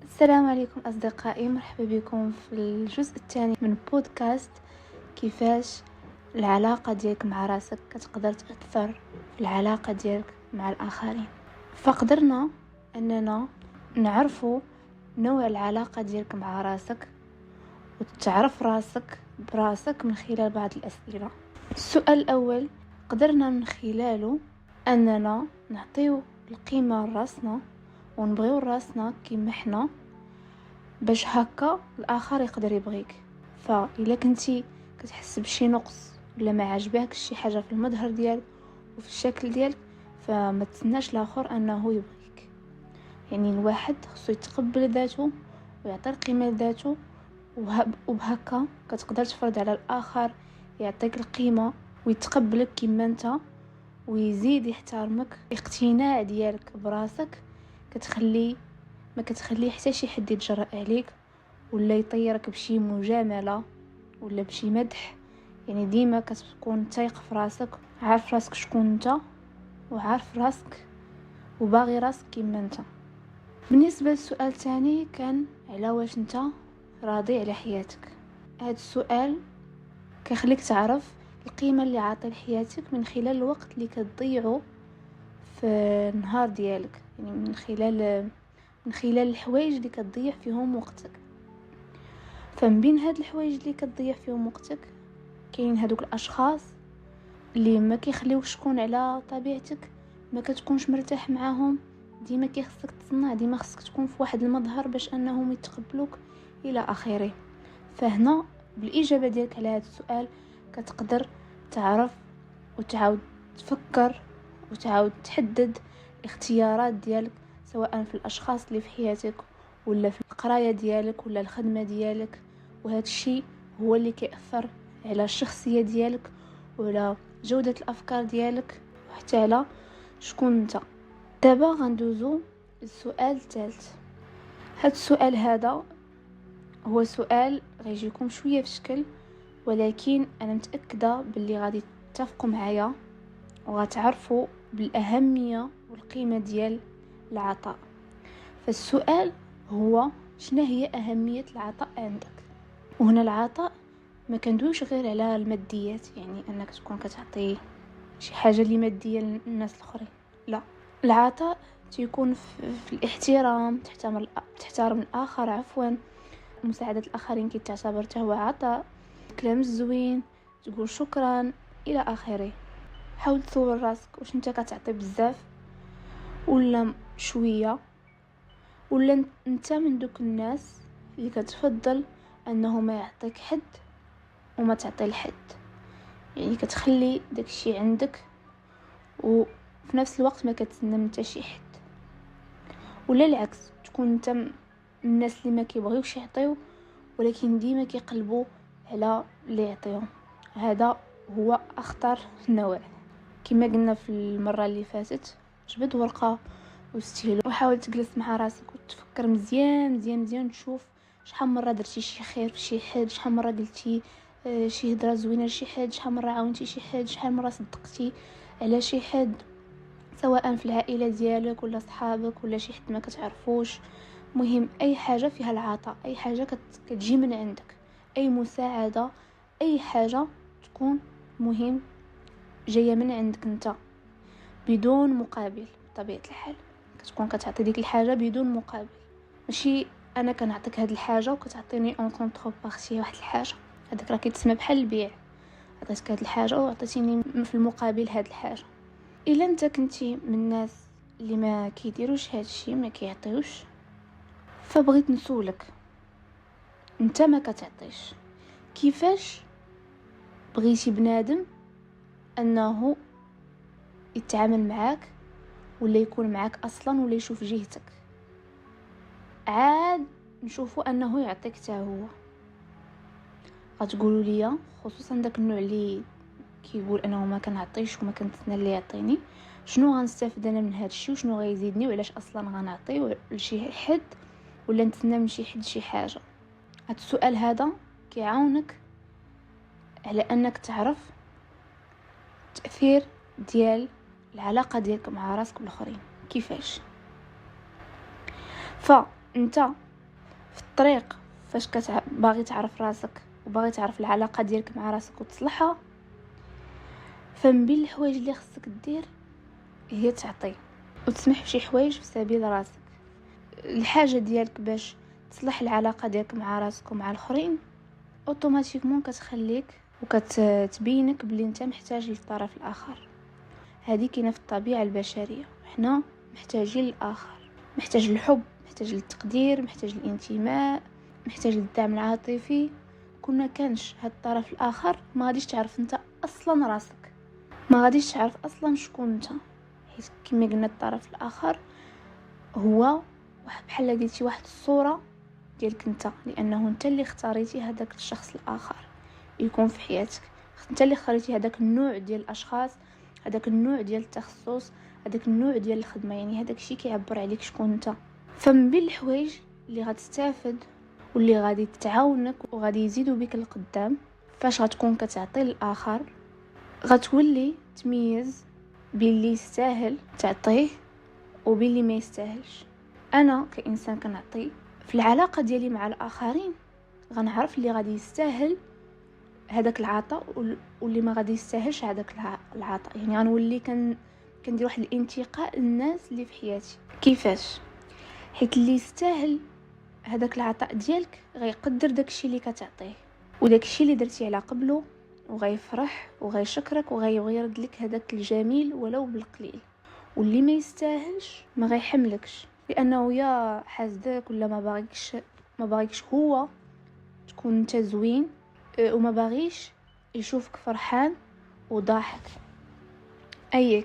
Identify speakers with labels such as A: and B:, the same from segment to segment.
A: السلام عليكم أصدقائي، مرحبا بكم في الجزء الثاني من بودكاست كيفاش العلاقة ديالك مع راسك كتقدر تأثر في العلاقة ديالك مع الآخرين. فقدرنا أننا نعرفوا نوع العلاقة ديالك مع راسك وتعرف راسك براسك من خلال بعض الأسئلة. السؤال الأول قدرنا من خلاله أننا نعطيو القيمة لراسنا ونبغيو راسنا كيما حنا باش هكا الاخر يقدر يبغيك. فاذا كنتي كتحس بشي نقص ولا ما عجبكش شي حاجه في المظهر ديالك وفي الشكل ديالك، فما تسناش الاخر انه يبغيك. يعني الواحد خصو يتقبل ذاته ويعطي القيمه لذاته، وبهكا كتقدر تفرض على الاخر يعطيك القيمه ويتقبلك كيما انت ويزيد يحترمك. الاقتناع ديالك براسك ما كتخليه حتى شي حد يتجرأ عليك ولا يطيرك بشي مجامله ولا بشي مدح. يعني ديما كتكون تايق في راسك، عارف راسك شكون انت وعارف راسك وباغي راسك كيما انت. بالنسبه للسؤال الثاني كان على واش انت راضي على حياتك. هذا السؤال كيخليك تعرف القيمه اللي عاطي لحياتك من خلال الوقت اللي كتضيعه في النهار ديالك، يعني من خلال الحوايج اللي كتضيع فيهم وقتك. فمن بين هاد الحوايج اللي كتضيع فيهم وقتك كاين هادوك الاشخاص اللي ما كيخليوش تكون على طبيعتك، ما كتكونش مرتاح معاهم، ديما كيخصك تصنع، ديما خصك تكون في واحد المظهر باش انهم يتقبلوك الى اخره. فهنا بالاجابه ديالك على هذا السؤال كتقدر تعرف وتعاود تفكر وتعاود تحدد الاختيارات ديالك، سواء في الاشخاص اللي في حياتك ولا في القرايه ديالك ولا الخدمه ديالك. وهذا الشيء هو اللي كيأثر على الشخصيه ديالك وعلى جوده الافكار ديالك وحتى على شكون انت. دابا غندوزو السؤال الثالث. هذا السؤال هذا هو سؤال غيجيكم شويه في شكل، ولكن انا متاكده باللي غادي تتفقوا معايا وغتعرفوا بالاهميه والقيمه ديال العطاء. فالسؤال هو شنو هي أهمية العطاء عندك؟ وهنا العطاء ما كندويش غير على الماديات، يعني أنك تكون كتعطي شي حاجة اللي مادية للناس الآخرين، لا. العطاء تيكون في الاحترام، تحترم الآخر، مساعدة الآخرين كتعتبر حتى هو عطاء، الكلام الزوين، تقول شكرا إلى آخره. حاول تصور راسك واش انت كتعطي بزاف ولا شوية، ولا انت من دوك الناس اللي كتفضل انه ما يعطيك حد وما تعطي لحد، يعني كتخلي داكشي عندك وفي نفس الوقت ما كتسنى من حتى شي حد. ولا العكس، تكون انت من الناس اللي ما كيبغيوش يعطيو ولكن ديما كيقلبوا على اللي يعطيهم. هذا هو اخطر نوع. كما قلنا في المره اللي فاتت، جبد ورقه وستيلو وحاول تجلس مع راسك وتفكر مزيان مزيان مزيان، تشوف شحال مره درتي شي خير في شي حد، شحال مره قلتي شي هضره زوينه لشي حد، شحال مره عاونتي شي حد، شحال مره صدقتي على شي حد، سواء في العائله ديالك ولا صحابك ولا شي حد ما كتعرفوش. مهم اي حاجه فيها العطاء، اي حاجه كتجي من عندك، اي مساعده، اي حاجه تكون مهم جايه من عندك انت بدون مقابل. بطبيعه الحال كتكون كتعطي ديك الحاجه بدون مقابل، ماشي انا كنعطيك هاد الحاجه وكتعطيني اون كونتربارتي واحد الحاجه. هذاك راه كيتسمى بحال البيع، عطيتك هاد الحاجه وعطيتيني في المقابل هاد الحاجه. الا انت كنتي من الناس اللي ما كيديروش هاد الشيء، ما كيعطيوش، فبغيت نسولك، انت ما كتعطيش، كيفاش بغيتي بنادم انه يتعامل معاك ولا يكون معاك اصلا ولا يشوف جهتك؟ عاد نشوفوا انه يعطيك حتى هو. غتقولوا لي خصوصا داك النوع اللي كيقول انه ما كنعطيش وما كنتسنى اللي يعطيني، شنو غنستافد انا من هذا الشيء وشنو غيزيدني وعلاش اصلا غنعطي لشي حد ولا نتسنى من شي حد شي حاجه؟ هذا السؤال هذا كيعاونك على انك تعرف التاثير ديال العلاقه ديالك مع راسك والاخرين كيفاش. فانت الطريق فاش باغي تعرف راسك وباغي تعرف العلاقه ديالك مع راسك وتصلحها، فمن بين الحوايج اللي خصك دير هي تعطي وتسمح بشي حوايج في سبيل راسك. الحاجه ديالك باش تصلح العلاقه ديالك مع راسك ومع الاخرين اوتوماتيكمون كتخليك وكتبينك بلي انت محتاج للطرف الاخر. هذه كاينه في الطبيعه البشريه، حنا محتاجين للاخر، محتاج للحب، محتاج للتقدير، محتاج للانتماء، محتاج للدعم العاطفي. كنا كانش هاد الطرف الاخر ما غاديش تعرف انت اصلا راسك، ما غاديش تعرف اصلا شكون انت، حيت كما قلنا الطرف الاخر هو بحال قلتي واحد الصوره ديالك انت، لانه انت اللي اختاريتي هذاك الشخص الاخر يكون في حياتك، انت اللي اختاريتي هذاك النوع ديال الاشخاص، هذاك النوع ديال التخصص، هذاك النوع ديال الخدمه، يعني هذاك الشيء كيعبر عليك شكون انت. فمن بين الحوايج اللي غتستافد واللي غادي تعاونك وغادي يزيدوا بك القدام فاش غتكون كتعطي للاخر، غتولي تميز باللي يستاهل تعطيه وباللي ما يستاهلش. انا كانسان كنعطي في العلاقه ديالي مع الاخرين غنعرف اللي غادي يستاهل هذاك العطاء واللي ما غادي يستاهلش هذاك العطاء. يعني غنولي كندير واحد الانتقاء للناس اللي في حياتي. كيفاش؟ حيت اللي يستاهل هذاك العطاء ديالك غيقدر داكشي اللي كتعطيه وداكشي اللي درتي على قبله، وغيفرح وغيشكرك وغيبغي يرد لك هذاك الجميل ولو بالقليل. واللي ما يستاهلش ما غيحملكش، لانه يا حاسدك ولا ما باغيكش هو تكون انت زوين، وما باغيش يشوفك فرحان وضاحك.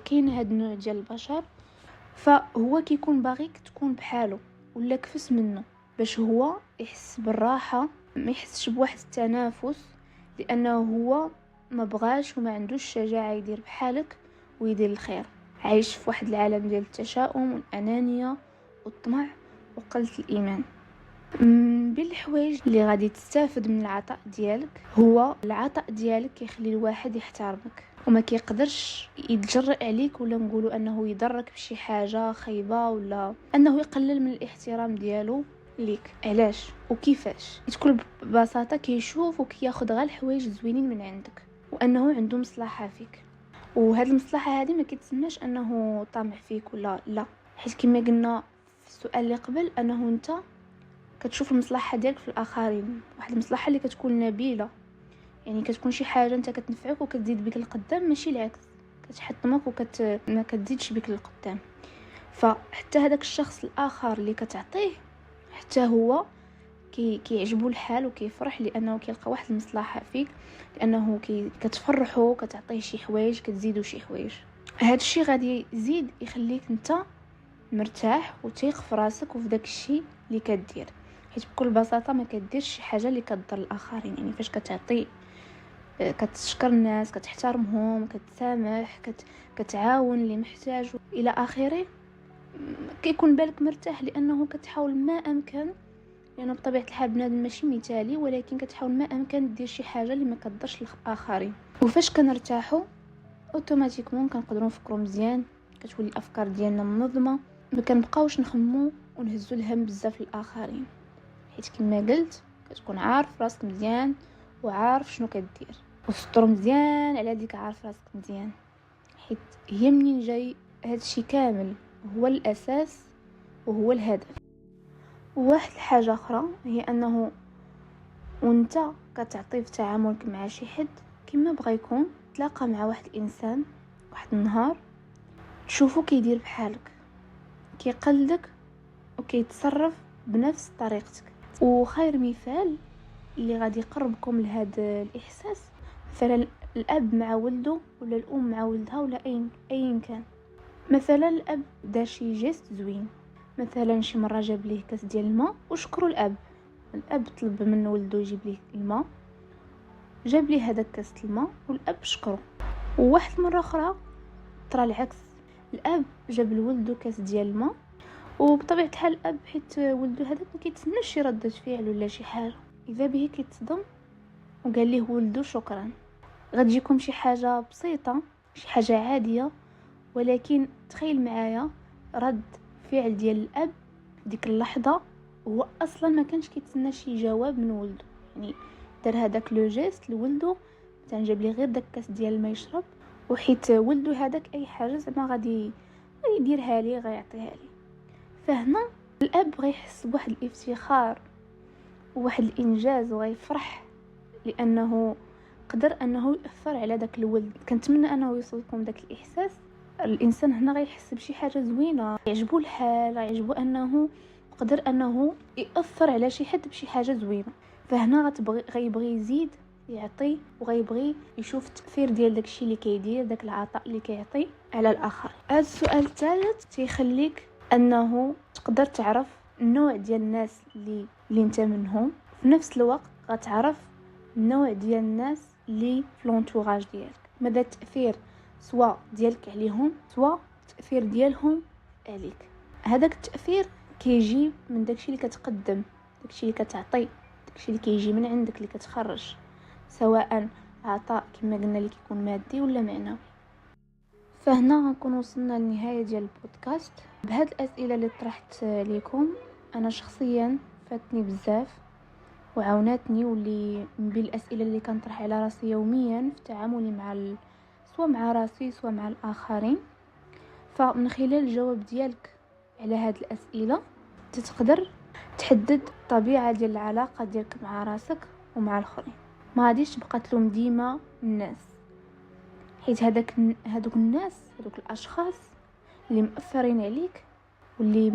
A: كاين هاد النوع ديال البشر فهو كيكون باغيك تكون بحاله ولا كفس منه باش هو يحس بالراحه، ما يحسش بواحد التنافس، لانه هو ما بغاش وما عندوش الشجاعه يدير بحالك ويدير الخير. عايش في واحد العالم ديال التشاؤم والانانيه والطمع وقله الايمان. بين الحوايج اللي غادي تستافد من العطاء ديالك هو العطاء ديالك كيخلي الواحد يحترمك وما كيقدرش يتجرأ عليك ولا نقولوا انه يضرك بشي حاجه خايبه ولا انه يقلل من الاحترام ديالو ليك. علاش وكيفاش؟ بكل بساطه كيشوف وكياخذ غير الحوايج زوينين من عندك وانه عنده مصلحه فيك، وهاد المصلحه هذه ما كتسماش انه طامع فيك ولا لا، حيت كما قلنا في السؤال اللي قبل انه انت كتشوف المصلحه ديالك في الاخرين، واحد المصلحه اللي كتكون نبيله، يعني كتكون شي حاجه انت كتنفعك وكتزيد بك القدام، ماشي العكس كتحطمك ما كتزيدش بك القدام. فحتى هذاك الشخص الاخر اللي كتعطيه حتى هو كيعجبو الحال وكيفرح لانه كيلقى واحد المصلحه فيك، لانه كتفرحو كتعطيه شي حوايج كتزيدو شي حوايج. هذا الشيء غادي يزيد يخليك انت مرتاح وتيق في راسك وفي داك الشيء اللي كدير، حيت بكل بساطه ما كديرش شي حاجه اللي كتضر الاخرين. يعني فاش كتعطي كتشكر الناس، كتحترمهم، كتسامح، كتعاون اللي محتاج الى اخره، كيكون بالك مرتاح لانه كتحاول ما امكن، لانه بطبيعه الحال بنادم ماشي مثالي، ولكن كتحاول ما امكن دير شي حاجه اللي ما كتضرش الاخرين. وفاش كنرتاحوا اوتوماتيكمون كنقدروا نفكروا مزيان، كتولي الافكار ديالنا منظمه، ما كنبقاوش نخمو ونهزوا الهم بزاف للاخرين، حيت كما قلت كتكون عارف راسك مزيان وعارف شنو كدير وسطر مزيان على ديك عارف راسك مزيان، حيت هي منين جاي هادشي كامل هو الاساس وهو الهدف. وواحد الحاجه اخرى هي انه وانت كتعطي في تعاملك مع شي حد كما بغا يكون، تلاقى مع واحد الانسان واحد النهار تشوفو كيدير بحالك، كيقلدك وكيتصرف بنفس طريقتك. وخير مثال اللي غادي يقربكم لهذا الاحساس مثلا الاب مع ولده ولا الام مع ولدها ولا اي كان. مثلا الاب دار شي جيست زوين، مثلا شي مره جاب ليه كاس ديال الماء وشكروا الاب طلب من ولده يجيب ليه الماء، جاب ليه هذاك كاس الماء والاب شكره. وواحد المره اخرى طرا العكس، الاب جاب لولده كاس ديال الماء، وبطبيعه الحال الاب حيت ولده هذاك ما كيتسناش شي رده فعل ولا شي حاجه، اذا به كيتصدم وقال ليه ولده شكرا. غتجيكم شي حاجه بسيطه، شي حاجه عاديه، ولكن تخيل معايا رد فعل ديال الاب ديك اللحظه هو اصلا ما كانش كيتسنى شي جواب من ولده، يعني دار هذاك لو جيست لولده، مثلا جاب لي غير داك كاس ديال الماء يشرب، وحيت ولده هذاك اي حاجه زعما غادي يديرها لي، غيعطيها لي. فهنا الاب غيحس بواحد الافتخار وواحد الانجاز وغيفرح لانه قدر انه ياثر على داك الولد. كنتمنى انه يوصلكم داك الاحساس. الانسان هنا غيحس بشي حاجه زوينه، يعجبو الحال، يعجبو انه قدر انه ياثر على شي حد بشي حاجه زوينه. فهنا غيبغي يزيد يعطي، وغيبغي يشوف التاثير ديال داكشي اللي كيدير، داك العطاء اللي كيعطي على الاخر. هذا السؤال الثالث تيخليك انه تقدر تعرف النوع ديال الناس اللي انت منهم، في نفس الوقت غتعرف النوع ديال الناس اللي في لونتوراج ديالك، مدى التاثير سواء ديالك عليهم سواء التاثير ديالهم عليك. هذاك التاثير كيجي من داكشي اللي كتقدم، داكشي اللي كتعطي، داكشي اللي كيجي من عندك اللي كتخرج، سواء عطاء كما قلنا اللي كيكون مادي ولا معنوي. فهنا غنكون وصلنا للنهايه ديال البودكاست. بهاد الاسئله اللي طرحت لكم انا شخصيا فاتني بزاف وعاوناتني، واللي من بين الاسئله اللي كنطرح على راسي يوميا في تعاملي مع سواء مع راسي سواء مع الاخرين. فمن خلال الجواب ديالك على هاد الاسئله تقدر تحدد الطبيعه ديال العلاقه ديالك مع راسك ومع الاخرين. ما غاديش تبقى تلوم ديما الناس، حيت هادوك الناس، هادوك الاشخاص اللي مؤثرين عليك واللي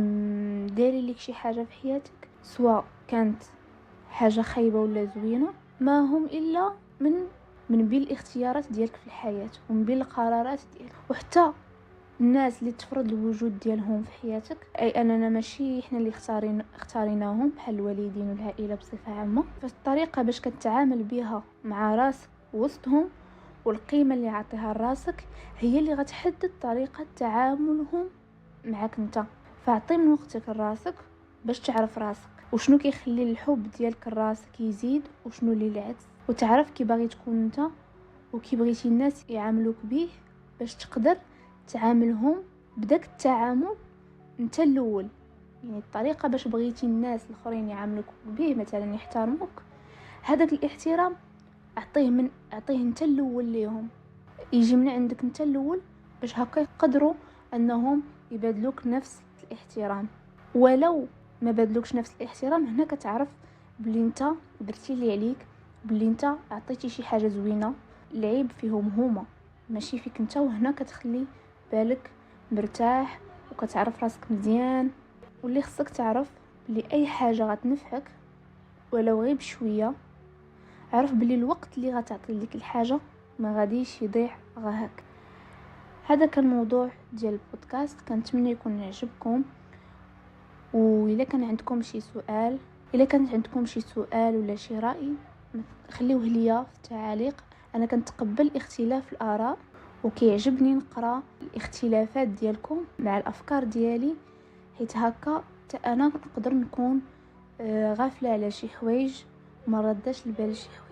A: دايرين لك شي حاجه في حياتك، سواء كانت حاجه خايبه ولا زوينه، ما هم الا من بين الاختيارات ديالك في الحياه ومن بين القرارات ديالك. وحتى الناس اللي تفرض الوجود ديالهم في حياتك، اي اننا ماشي احنا اللي اختاريناهم، بحال الوالدين والعائله بصفه عامه. فالطريقه باش كتعامل بها مع راسك وسطهم والقيمه اللي عطيها لراسك هي اللي غتحدد طريقه تعاملهم معك انت. فاعطي من وقتك لراسك باش تعرف راسك وشنو كيخلي الحب ديالك لراسك يزيد وشنو اللي العكس، وتعرف كي باغي تكون انت وكي بغيتي الناس يعاملوك به، باش تقدر تعاملهم بداك التعامل انت الاول. يعني الطريقه باش بغيتي الناس الاخرين يعاملوك به، مثلا يحترموك، هذاك الاحترام اعطيه انت الاول ليهم، يجي من عندك انت الاول، باش هكا يقدروا انهم يبادلوك نفس الاحترام. ولو ما بادلوكش نفس الاحترام، هنا كتعرف بلي انت درتي اللي عليك، بلي انت عطيتي شي حاجه زوينه. العيب فيهم هما ماشي فيك انت، وهنا كتخلي بالك مرتاح وكتعرف راسك مزيان. واللي خصك تعرف بلي اي حاجه غتنفعك ولو غير بشويه، عرف بلي الوقت اللي غتعطي لك الحاجه ما غاديش يضيع غاهك. هذا كان الموضوع ديال البودكاست، كنتمنى يكون يعجبكم. واذا كان عندكم شي سؤال، الا كانت عندكم شي سؤال ولا شي راي، خليوه ليا في التعاليق. انا كنتقبل اختلاف الاراء وكيعجبني نقرا الاختلافات ديالكم مع الافكار ديالي، حيت هكا حتى انا نقدر نكون غافله على شي حوايج وما رداش البال شي حوايج.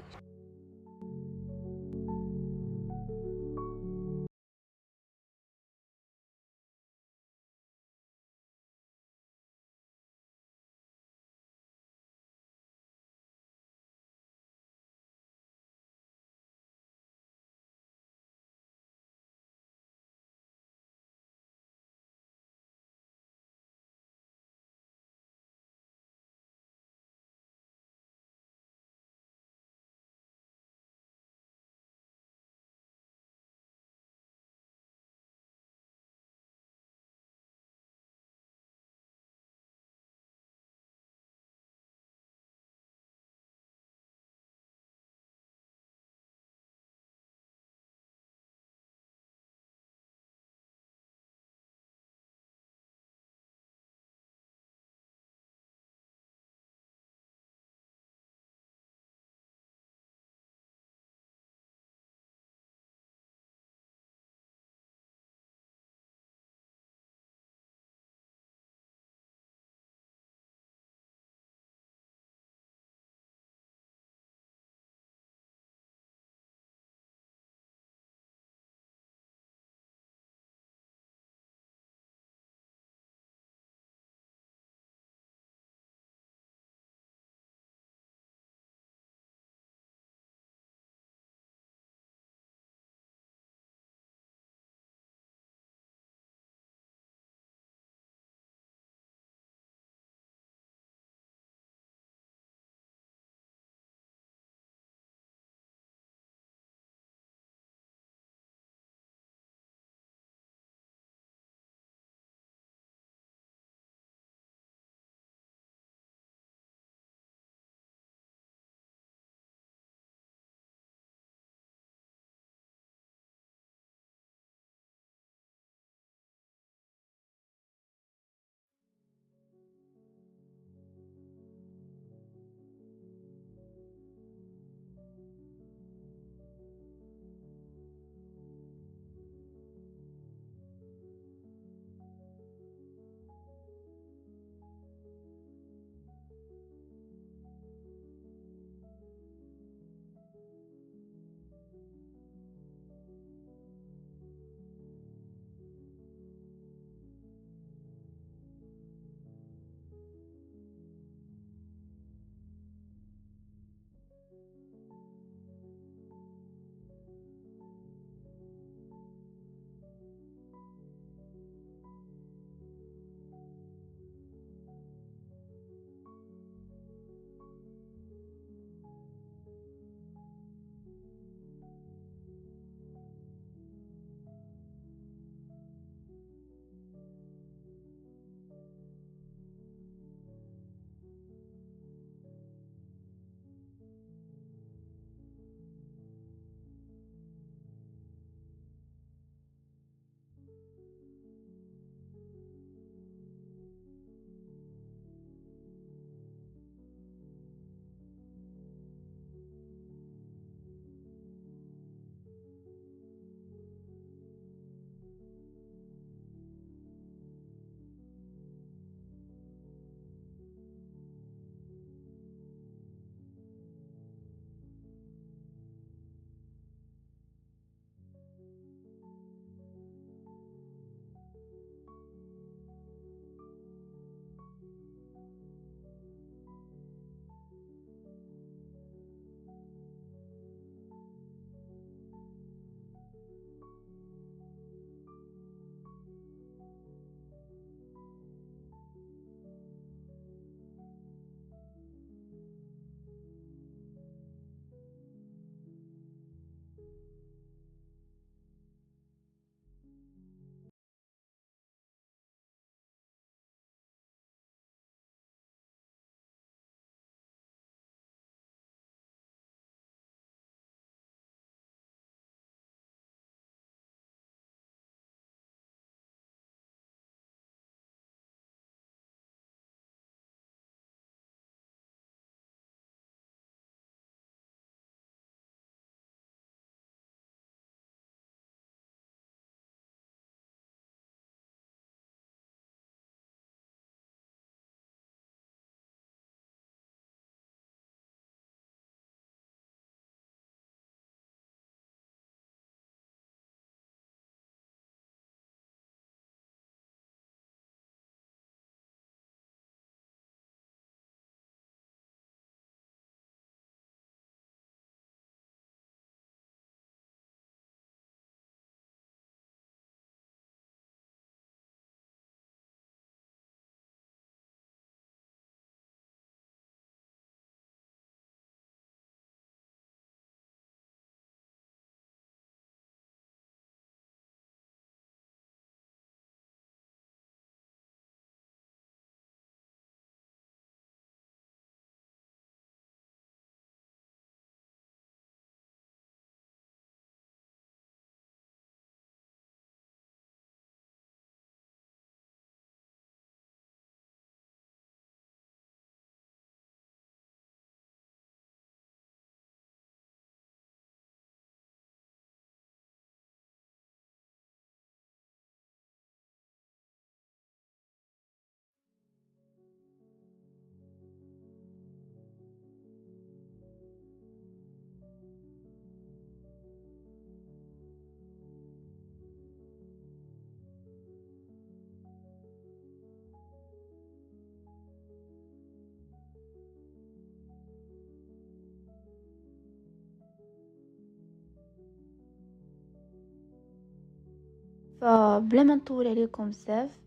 A: فبلا ما نطول عليكم بزاف،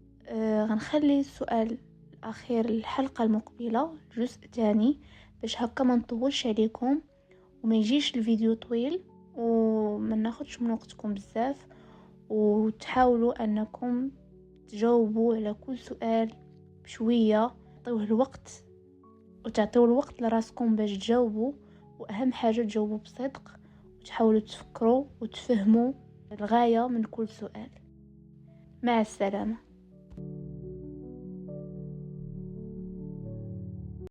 A: غنخلي السؤال الاخير للحلقه المقبله، الجزء الثاني، باش هكا ما نطولش عليكم وما يجيش الفيديو طويل وما ناخذش من وقتكم بزاف، وتحاولوا انكم تجاوبوا على كل سؤال بشويه، تعطيوه الوقت وتعطيو الوقت لراسكم باش تجاوبوا، واهم حاجه تجاوبوا بصدق وتحاولوا تفكروا وتفهموا الغايه من كل سؤال. مع السلامه.